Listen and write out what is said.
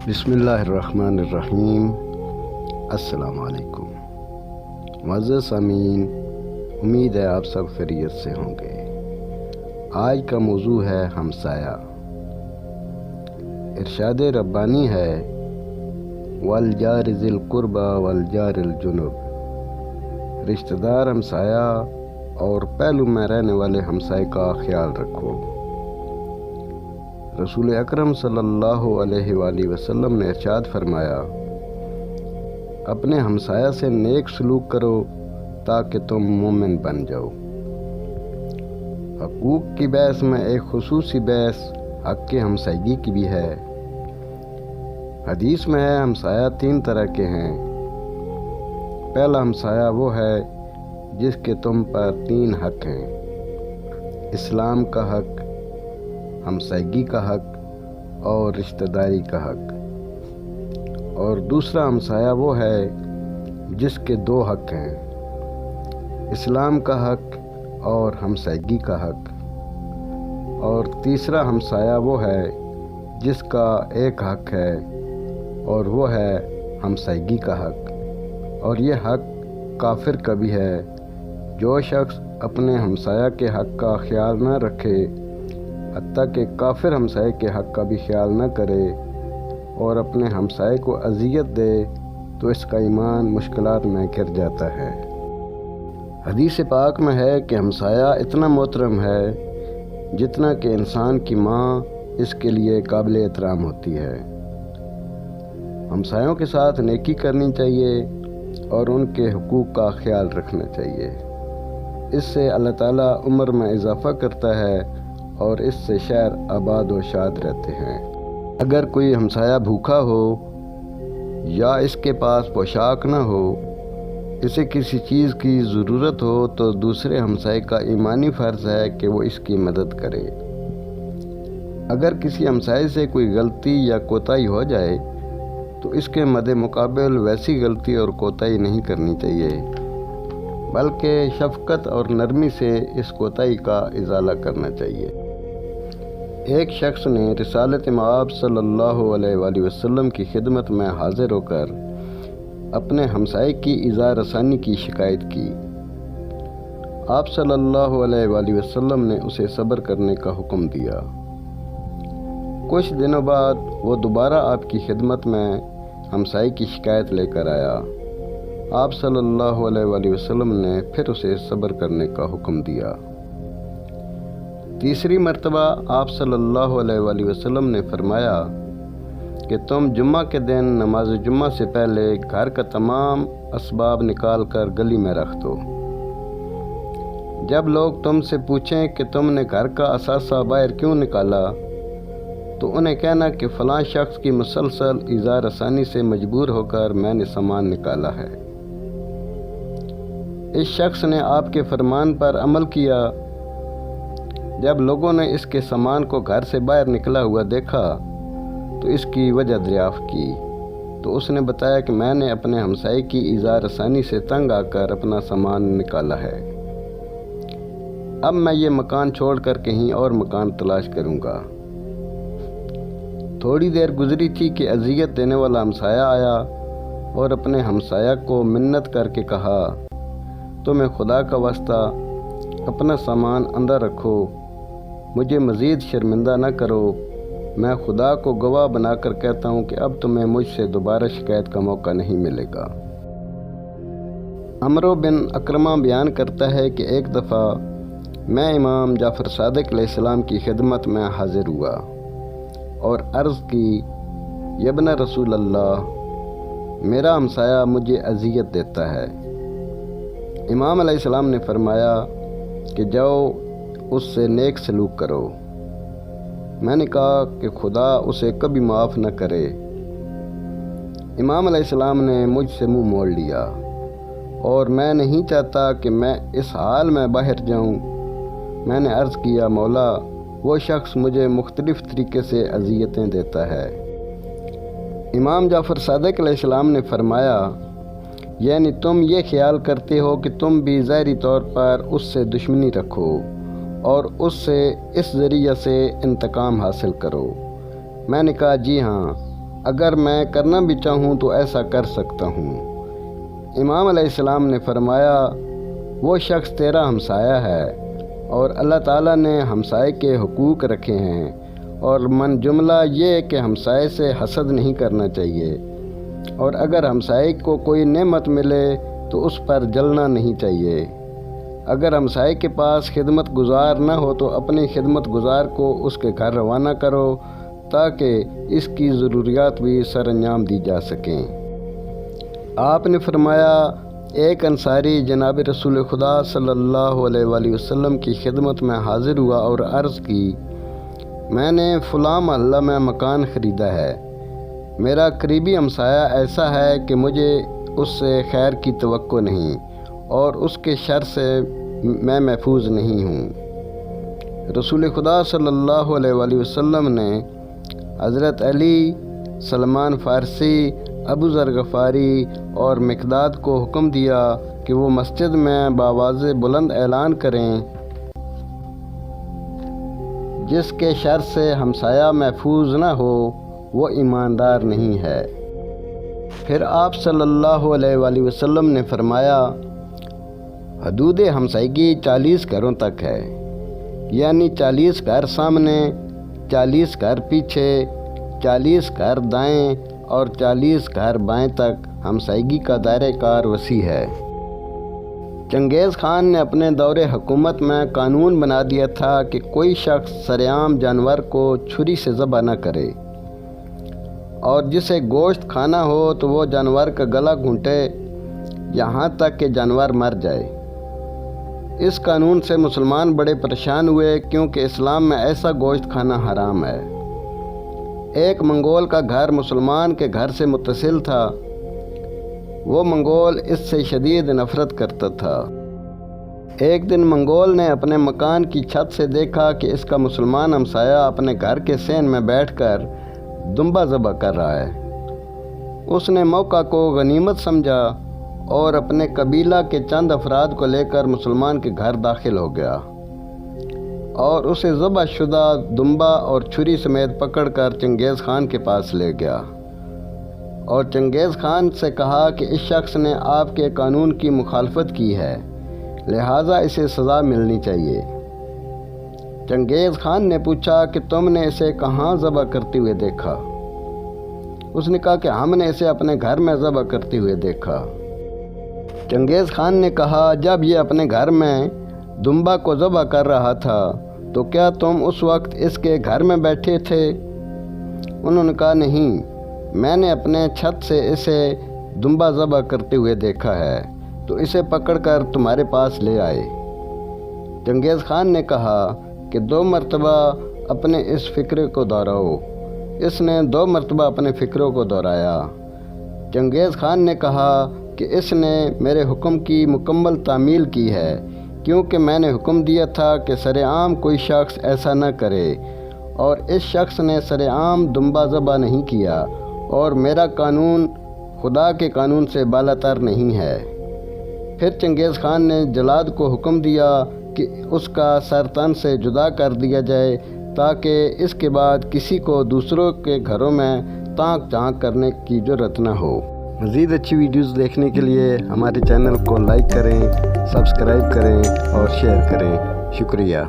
بسم اللہ الرحمن الرحیم۔ السلام علیکم معزز سامعین، امید ہے آپ سب خیریت سے ہوں گے۔ آج کا موضوع ہے ہمسایہ۔ ارشاد ربانی ہے والجار ذی القربى والجار الجنب، رشتہ دار ہمسایہ اور پہلو میں رہنے والے ہمسائے کا خیال رکھو۔ رسول اکرم صلی اللہ علیہ وآلہ وسلم نے ارشاد فرمایا، اپنے ہمسایہ سے نیک سلوک کرو تاکہ تم مومن بن جاؤ۔ حقوق کی بحث میں ایک خصوصی بحث حق کے ہمسائیگی کی بھی ہے۔ حدیث میں ہے ہمسایہ 3 طرح کے ہیں۔ پہلا ہمسایہ وہ ہے جس کے تم پر 3 حق ہیں: اسلام کا حق، ہمسائیگی کا حق اور رشتہ داری کا حق۔ اور دوسرا ہمسایہ وہ ہے جس کے 2 حق ہیں: اسلام کا حق اور ہمسائیگی کا حق۔ اور تیسرا ہمسایہ وہ ہے جس کا 1 حق ہے اور وہ ہے ہمسائیگی کا حق۔ اور یہ حق کافر کا بھی ہے۔ جو شخص اپنے ہمسایہ کے حق کا خیال نہ رکھے، حتیٰ کہ کافر ہمسائے کے حق کا بھی خیال نہ کرے اور اپنے ہمسائے کو اذیت دے، تو اس کا ایمان مشکلات میں گر جاتا ہے۔ حدیث پاک میں ہے کہ ہمسایہ اتنا محترم ہے جتنا کہ انسان کی ماں اس کے لیے قابل احترام ہوتی ہے۔ ہمسایوں کے ساتھ نیکی کرنی چاہیے اور ان کے حقوق کا خیال رکھنا چاہیے۔ اس سے اللہ تعالیٰ عمر میں اضافہ کرتا ہے اور اس سے شہر آباد و شاد رہتے ہیں۔ اگر کوئی ہمسایہ بھوکا ہو یا اس کے پاس پوشاک نہ ہو، اسے کسی چیز کی ضرورت ہو، تو دوسرے ہمسائے کا ایمانی فرض ہے کہ وہ اس کی مدد کرے۔ اگر کسی ہمسائے سے کوئی غلطی یا کوتاہی ہو جائے تو اس کے مد مقابل ویسی غلطی اور کوتاہی نہیں کرنی چاہیے، بلکہ شفقت اور نرمی سے اس کوتاہی کا ازالہ کرنا چاہیے۔ ایک شخص نے رسالت مآب صلی اللہ علیہ وآلہ وسلم کی خدمت میں حاضر ہو کر اپنے ہمسائے کی ایذا رسانی کی شکایت کی۔ آپ صلی اللہ علیہ وآلہ وسلم نے اسے صبر کرنے کا حکم دیا۔ کچھ دنوں بعد وہ دوبارہ آپ کی خدمت میں ہمسائے کی شکایت لے کر آیا۔ آپ صلی اللہ علیہ وآلہ وسلم نے پھر اسے صبر کرنے کا حکم دیا۔ تیسری مرتبہ آپ صلی اللہ علیہ وآلہ وسلم نے فرمایا کہ تم جمعہ کے دن نماز جمعہ سے پہلے گھر کا تمام اسباب نکال کر گلی میں رکھ دو۔ جب لوگ تم سے پوچھیں کہ تم نے گھر کا اثاثہ باہر کیوں نکالا، تو انہیں کہنا کہ فلاں شخص کی مسلسل ایذا رسانی سے مجبور ہو کر میں نے سامان نکالا ہے۔ اس شخص نے آپ کے فرمان پر عمل کیا۔ جب لوگوں نے اس کے سامان کو گھر سے باہر نکلا ہوا دیکھا تو اس کی وجہ دریافت کی، تو اس نے بتایا کہ میں نے اپنے ہمسائے کی ایذا رسانی سے تنگ آ کر اپنا سامان نکالا ہے۔ اب میں یہ مکان چھوڑ کر کہیں اور مکان تلاش کروں گا۔ تھوڑی دیر گزری تھی کہ اذیت دینے والا ہمسایہ آیا اور اپنے ہمسایہ کو منت کر کے کہا، تمہیں خدا کا واسطہ اپنا سامان اندر رکھو، مجھے مزید شرمندہ نہ کرو۔ میں خدا کو گواہ بنا کر کہتا ہوں کہ اب تمہیں مجھ سے دوبارہ شکایت کا موقع نہیں ملے گا۔ عمرو بن اکرمہ بیان کرتا ہے کہ ایک دفعہ میں امام جعفر صادق علیہ السلام کی خدمت میں حاضر ہوا اور عرض کی، یا ابن رسول اللہ، میرا ہمسایہ مجھے اذیت دیتا ہے۔ امام علیہ السلام نے فرمایا کہ جاؤ اس سے نیک سلوک کرو۔ میں نے کہا کہ خدا اسے کبھی معاف نہ کرے۔ امام علیہ السلام نے مجھ سے منہ موڑ لیا اور میں نہیں چاہتا کہ میں اس حال میں باہر جاؤں۔ میں نے عرض کیا، مولا، وہ شخص مجھے مختلف طریقے سے اذیتیں دیتا ہے۔ امام جعفر صادق علیہ السلام نے فرمایا، یعنی تم یہ خیال کرتے ہو کہ تم بھی ظاہری طور پر اس سے دشمنی رکھو اور اس سے اس ذریعہ سے انتقام حاصل کرو۔ میں نے کہا، جی ہاں، اگر میں کرنا بھی چاہوں تو ایسا کر سکتا ہوں۔ امام علیہ السلام نے فرمایا، وہ شخص تیرا ہمسایہ ہے اور اللہ تعالیٰ نے ہمسائے کے حقوق رکھے ہیں، اور من جملہ یہ کہ ہمسائے سے حسد نہیں کرنا چاہیے، اور اگر ہمسائے کو کوئی نعمت ملے تو اس پر جلنا نہیں چاہیے۔ اگر ہمسائے کے پاس خدمت گزار نہ ہو تو اپنی خدمت گزار کو اس کے گھر روانہ کرو تاکہ اس کی ضروریات بھی سر انجام دی جا سکیں۔ آپ نے فرمایا، ایک انصاری جناب رسول خدا صلی اللہ علیہ وآلہ وسلم کی خدمت میں حاضر ہوا اور عرض کی، میں نے فلاں محلہ میں مکان خریدا ہے، میرا قریبی ہمسایہ ایسا ہے کہ مجھے اس سے خیر کی توقع نہیں اور اس کے شر سے میں محفوظ نہیں ہوں۔ رسول خدا صلی اللہ علیہ وآلہ وسلم نے حضرت علی، سلمان فارسی، ابو ذر غفاری اور مقداد کو حکم دیا کہ وہ مسجد میں بآواز بلند اعلان کریں، جس کے شر سے ہمسایہ محفوظ نہ ہو وہ ایماندار نہیں ہے۔ پھر آپ صلی اللہ علیہ وآلہ وسلم نے فرمایا، حدود ہمسائیگی 40 گھروں تک ہے، یعنی 40 گھر سامنے، 40 گھر پیچھے، 40 گھر دائیں اور 40 گھر بائیں تک ہمسائیگی کا دائرہ کار وسیع ہے۔ چنگیز خان نے اپنے دور حکومت میں قانون بنا دیا تھا کہ کوئی شخص سرعام جانور کو چھری سے ذبح نہ کرے، اور جسے گوشت کھانا ہو تو وہ جانور کا گلا گھونٹے یہاں تک کہ جانور مر جائے۔ اس قانون سے مسلمان بڑے پریشان ہوئے کیونکہ اسلام میں ایسا گوشت کھانا حرام ہے۔ ایک منگول کا گھر مسلمان کے گھر سے متصل تھا، وہ منگول اس سے شدید نفرت کرتا تھا۔ ایک دن منگول نے اپنے مکان کی چھت سے دیکھا کہ اس کا مسلمان ہمسایہ اپنے گھر کے صحن میں بیٹھ کر دمبا ذبح کر رہا ہے۔ اس نے موقع کو غنیمت سمجھا اور اپنے قبیلہ کے چند افراد کو لے کر مسلمان کے گھر داخل ہو گیا اور اسے ذبح شدہ دمبا اور چھری سمیت پکڑ کر چنگیز خان کے پاس لے گیا اور چنگیز خان سے کہا کہ اس شخص نے آپ کے قانون کی مخالفت کی ہے، لہٰذا اسے سزا ملنی چاہیے۔ چنگیز خان نے پوچھا کہ تم نے اسے کہاں ذبح کرتے ہوئے دیکھا؟ اس نے کہا کہ ہم نے اسے اپنے گھر میں ذبح کرتے ہوئے دیکھا۔ چنگیز خان نے کہا، جب یہ اپنے گھر میں دمبا کو ذبح کر رہا تھا تو کیا تم اس وقت اس کے گھر میں بیٹھے تھے؟ انہوں نے کہا، نہیں، میں نے اپنے چھت سے اسے دمبا ذبح کرتے ہوئے دیکھا ہے تو اسے پکڑ کر تمہارے پاس لے آئے۔ چنگیز خان نے کہا کہ 2 مرتبہ اپنے اس فکرے کو دہراؤ۔ اس نے 2 مرتبہ اپنے فکروں کو دہرایا۔ چنگیز خان نے کہا کہ اس نے میرے حکم کی مکمل تعمیل کی ہے، کیونکہ میں نے حکم دیا تھا کہ سرعام کوئی شخص ایسا نہ کرے، اور اس شخص نے سرعام دمبا ذبح نہیں کیا، اور میرا قانون خدا کے قانون سے بالا تر نہیں ہے۔ پھر چنگیز خان نے جلاد کو حکم دیا کہ اس کا سر تن سے جدا کر دیا جائے تاکہ اس کے بعد کسی کو دوسروں کے گھروں میں تانک جھانک کرنے کی جرأت نہ ہو۔ مزید اچھی ویڈیوز دیکھنے کے لیے ہمارے چینل کو لائک کریں، سبسکرائب کریں اور شیئر کریں۔ شکریہ۔